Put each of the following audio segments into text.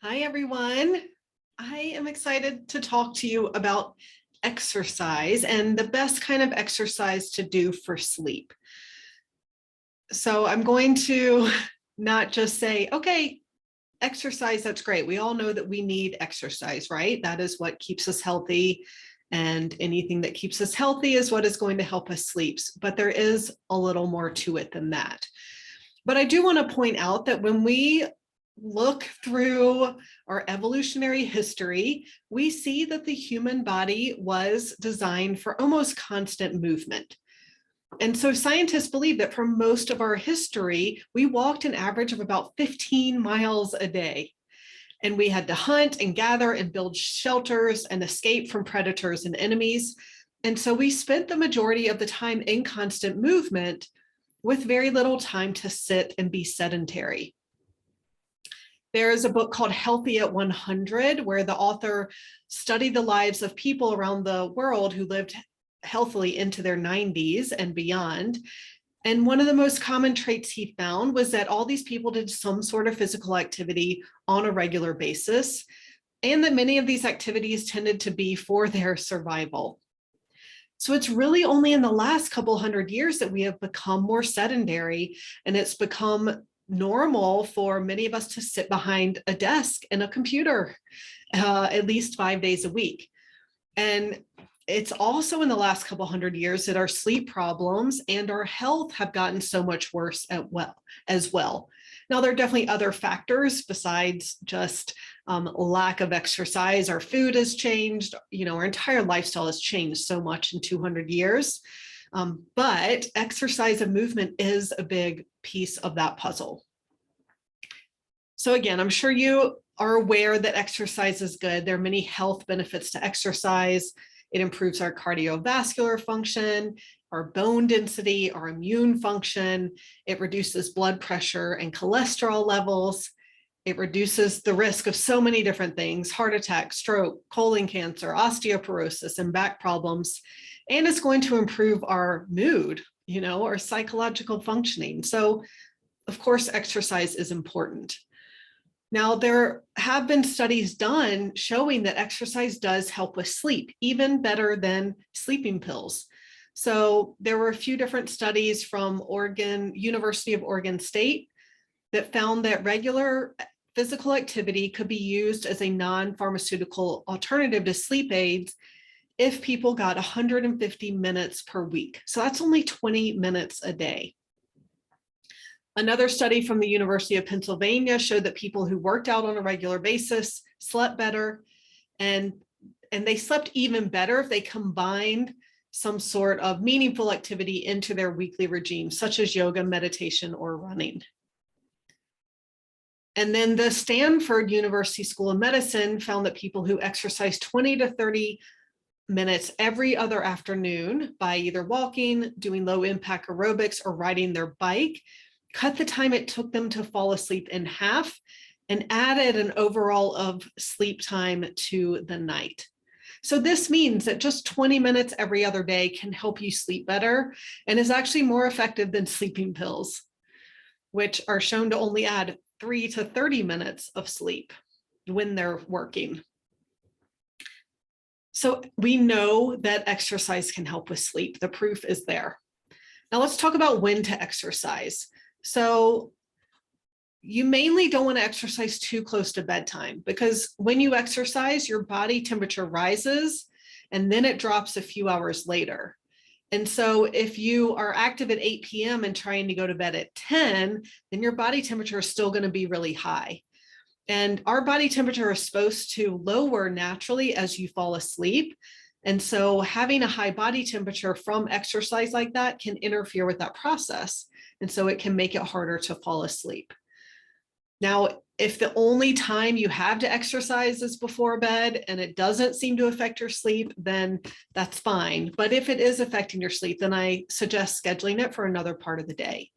Hi, everyone. I am excited to talk to you about exercise and the best kind of exercise to do for sleep. So I'm going to not just say, okay, exercise, that's great. We all know that we need exercise, right? That is what keeps us healthy. And anything that keeps us healthy is what is going to help us sleep. But there is a little more to it than that. But I do want to point out that when we look through our evolutionary history, we see that the human body was designed for almost constant movement. And so scientists believe that for most of our history, we walked an average of about 15 miles a day. And we had to hunt and gather and build shelters and escape from predators and enemies. And so we spent the majority of the time in constant movement with very little time to sit and be sedentary. There is a book called Healthy at 100, where the author studied the lives of people around the world who lived healthily into their 90s and beyond. And one of the most common traits he found was that all these people did some sort of physical activity on a regular basis, and that many of these activities tended to be for their survival. So it's really only in the last couple hundred years that we have become more sedentary, and it's become normal for many of us to sit behind a desk and a computer at least 5 days a week. And it's also in the last couple hundred years that our sleep problems and our health have gotten so much worse as well. Now, there are definitely other factors besides just lack of exercise. Our food has changed. Our entire lifestyle has changed so much in 200 years. But exercise and movement is a big piece of that puzzle. So again, I'm sure you are aware that exercise is good. There are many health benefits to exercise. It improves our cardiovascular function, our bone density, our immune function. It reduces blood pressure and cholesterol levels. It reduces the risk of so many different things: heart attack, stroke, colon cancer, osteoporosis, and back problems. And it's going to improve our mood, our psychological functioning. So, of course, exercise is important. Now, there have been studies done showing that exercise does help with sleep, even better than sleeping pills. So there were a few different studies from University of Oregon State that found that regular physical activity could be used as a non-pharmaceutical alternative to sleep aids if people got 150 minutes per week. So that's only 20 minutes a day. Another study from the University of Pennsylvania showed that people who worked out on a regular basis slept better, and they slept even better if they combined some sort of meaningful activity into their weekly regime, such as yoga, meditation, or running. And then the Stanford University School of Medicine found that people who exercise 20 to 30 minutes every other afternoon by either walking, doing low impact aerobics, or riding their bike cut the time it took them to fall asleep in half and added an overall of sleep time to the night. So this means that just 20 minutes every other day can help you sleep better and is actually more effective than sleeping pills, which are shown to only add 3 to 30 minutes of sleep when they're working. So we know that exercise can help with sleep. The proof is there. Now let's talk about when to exercise. So you mainly don't want to exercise too close to bedtime, because when you exercise, your body temperature rises and then it drops a few hours later. And so if you are active at 8 p.m. and trying to go to bed at 10, then your body temperature is still going to be really high. And our body temperature is supposed to lower naturally as you fall asleep. And so having a high body temperature from exercise like that can interfere with that process. And so it can make it harder to fall asleep. Now, if the only time you have to exercise is before bed and it doesn't seem to affect your sleep, then that's fine. But if it is affecting your sleep, then I suggest scheduling it for another part of the day.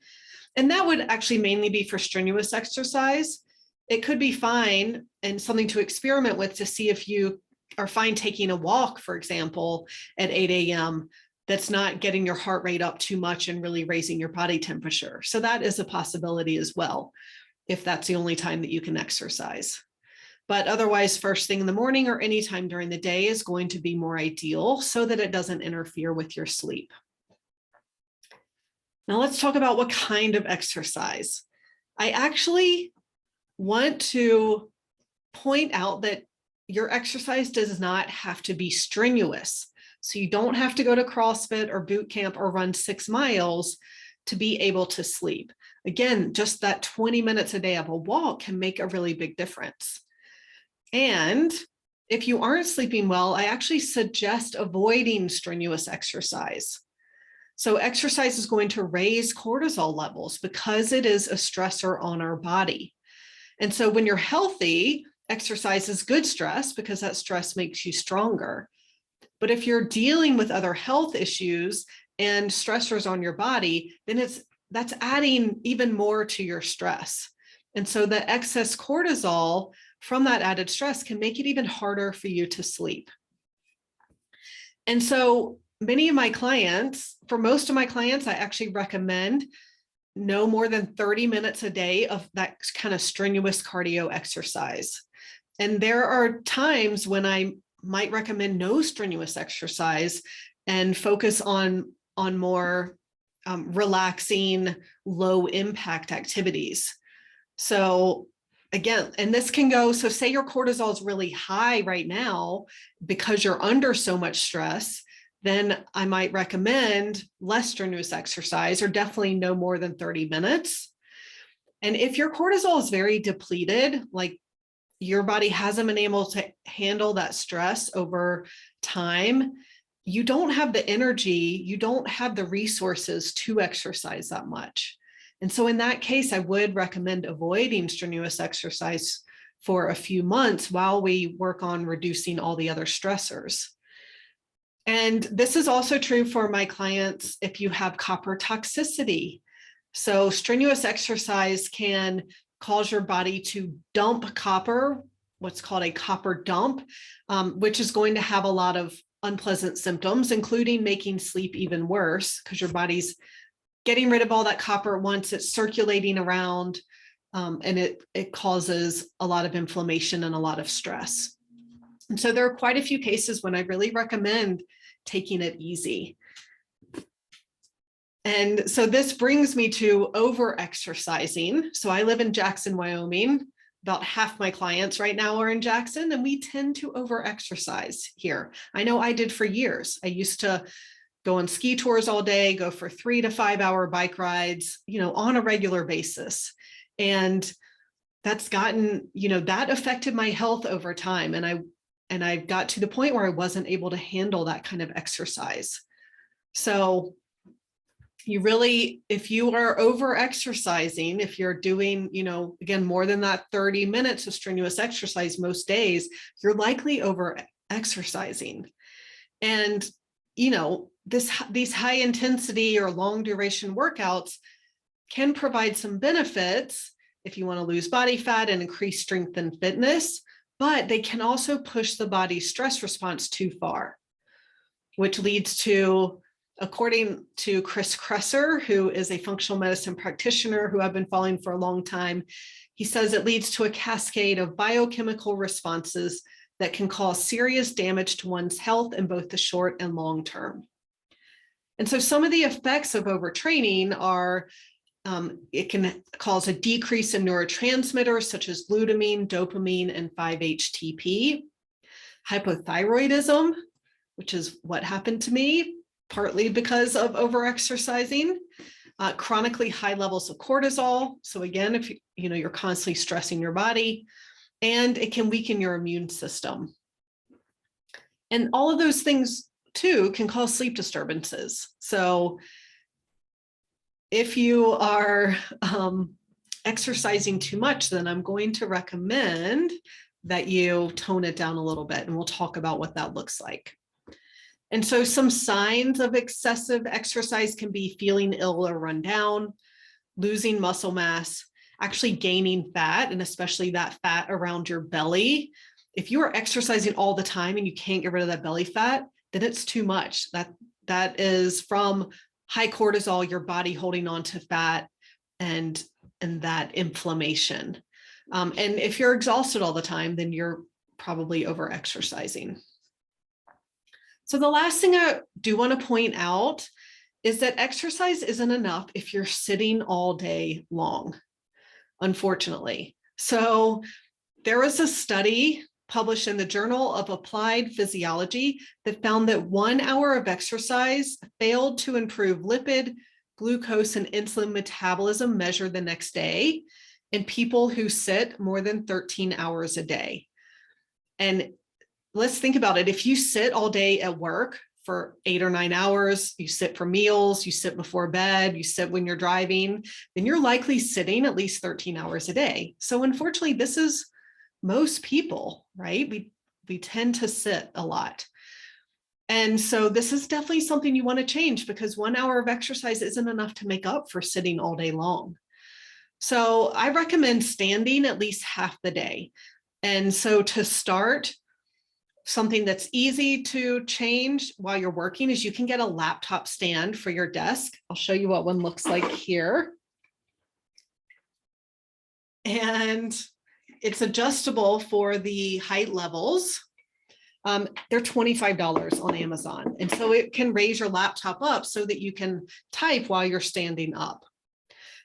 And that would actually mainly be for strenuous exercise. It could be fine and something to experiment with to see if you are fine taking a walk, for example, at 8 a.m. that's not getting your heart rate up too much and really raising your body temperature. So that is a possibility as well, if that's the only time that you can exercise. But otherwise, first thing in the morning or anytime during the day is going to be more ideal so that it doesn't interfere with your sleep. Now let's talk about what kind of exercise. I actually want to point out that your exercise does not have to be strenuous. So you don't have to go to CrossFit or boot camp or run 6 miles to be able to sleep. Again, just that 20 minutes a day of a walk can make a really big difference. And if you aren't sleeping well, I actually suggest avoiding strenuous exercise. So exercise is going to raise cortisol levels because it is a stressor on our body. And so when you're healthy, exercise is good stress because that stress makes you stronger. But if you're dealing with other health issues and stressors on your body, then that's adding even more to your stress. And so the excess cortisol from that added stress can make it even harder for you to sleep. And so many of my clients, for most of my clients, I actually recommend no more than 30 minutes a day of that kind of strenuous cardio exercise. And there are times when I might recommend no strenuous exercise and focus on more relaxing, low impact activities. So again, and this can go, so say your cortisol is really high right now because you're under so much stress, then I might recommend less strenuous exercise or definitely no more than 30 minutes. And if your cortisol is very depleted, like your body hasn't been able to handle that stress over time, you don't have the energy, you don't have the resources to exercise that much. And so in that case, I would recommend avoiding strenuous exercise for a few months while we work on reducing all the other stressors. And this is also true for my clients if you have copper toxicity. So strenuous exercise can cause your body to dump copper, what's called a copper dump, which is going to have a lot of unpleasant symptoms, including making sleep even worse because your body's getting rid of all that copper once it's circulating around, and it causes a lot of inflammation and a lot of stress. And so there are quite a few cases when I really recommend taking it easy. And so this brings me to over-exercising. So I live in Jackson, Wyoming. About half my clients right now are in Jackson, and we tend to over-exercise here. I know I did for years. I used to go on ski tours all day, go for 3 to 5 hour bike rides, on a regular basis. And that's gotten, that affected my health over time. And I got to the point where I wasn't able to handle that kind of exercise. So you really, if you are over exercising, if you're doing, again, more than that 30 minutes of strenuous exercise most days, you're likely over exercising. And, these high intensity or long duration workouts can provide some benefits if you want to lose body fat and increase strength and fitness, but they can also push the body's stress response too far, which leads to, according to Chris Kresser, who is a functional medicine practitioner who I've been following for a long time, he says it leads to a cascade of biochemical responses that can cause serious damage to one's health in both the short and long term. And so some of the effects of overtraining are, it can cause a decrease in neurotransmitters such as glutamine, dopamine, and 5-HTP, hypothyroidism, which is what happened to me, partly because of overexercising, chronically high levels of cortisol. So again, if you're constantly stressing your body, and it can weaken your immune system. And all of those things too can cause sleep disturbances. So if you are exercising too much, then I'm going to recommend that you tone it down a little bit, and we'll talk about what that looks like. And so some signs of excessive exercise can be feeling ill or run down, losing muscle mass, actually gaining fat, and especially that fat around your belly. If you are exercising all the time and you can't get rid of that belly fat, then it's too much. That is from high cortisol, your body holding on to fat and that inflammation. And if you're exhausted all the time, then you're probably overexercising. So the last thing I do want to point out is that exercise isn't enough if you're sitting all day long, unfortunately. So there was a study published in the Journal of Applied Physiology that found that 1 hour of exercise failed to improve lipid, glucose, and insulin metabolism measured the next day in people who sit more than 13 hours a day. And let's think about it. If you sit all day at work for 8 or 9 hours, you sit for meals, you sit before bed, you sit when you're driving, then you're likely sitting at least 13 hours a day. So unfortunately, this is most people, right? We tend to sit a lot. And so this is definitely something you want to change, because 1 hour of exercise isn't enough to make up for sitting all day long. So I recommend standing at least half the day. And so to start, something that's easy to change while you're working is you can get a laptop stand for your desk. I'll show you what one looks like here. And it's adjustable for the height levels. They're $25 on Amazon. And so it can raise your laptop up so that you can type while you're standing up.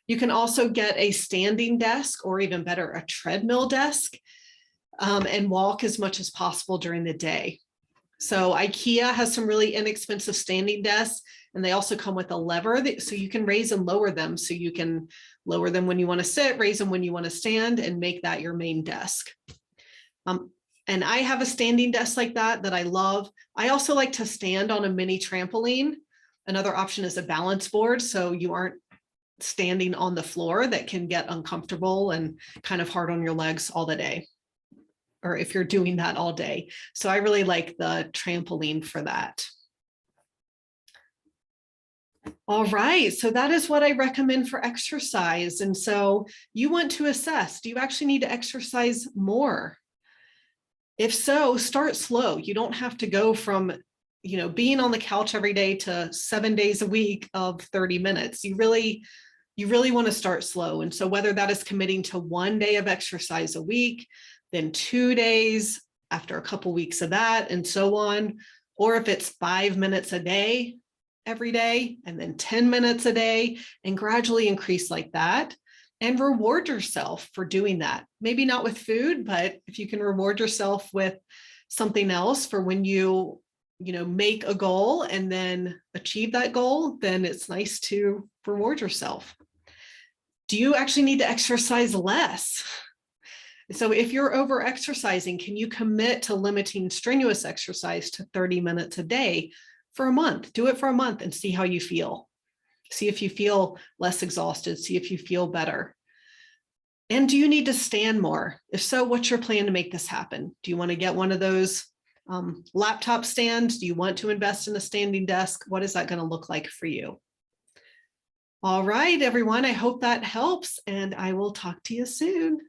You can also get a standing desk, or even better, a treadmill desk, and walk as much as possible during the day. So IKEA has some really inexpensive standing desks, and they also come with a lever so you can raise and lower them. So you can lower them when you want to sit, raise them when you want to stand, and make that your main desk. And I have a standing desk like that I love. I also like to stand on a mini trampoline. Another option is a balance board, so you aren't standing on the floor. That can get uncomfortable and kind of hard on your legs all the day, or if you're doing that all day. So I really like the trampoline for that. All right, so that is what I recommend for exercise. And so you want to assess, do you actually need to exercise more? If so, start slow. You don't have to go from, being on the couch every day to 7 days a week of 30 minutes. You really want to start slow. And so whether that is committing to 1 day of exercise a week, then 2 days after a couple weeks of that, and so on, or if it's 5 minutes a day every day, and then 10 minutes a day, and gradually increase like that, and reward yourself for doing that. Maybe not with food, but if you can reward yourself with something else for when you make a goal and then achieve that goal, then it's nice to reward yourself. Do you actually need to exercise less? So if you're over exercising, can you commit to limiting strenuous exercise to 30 minutes a day for a month? Do it for a month and see how you feel. See if you feel less exhausted, see if you feel better. And do you need to stand more? If so, what's your plan to make this happen? Do you want to get one of those laptop stands? Do you want to invest in a standing desk? What is that going to look like for you? All right, everyone, I hope that helps, and I will talk to you soon.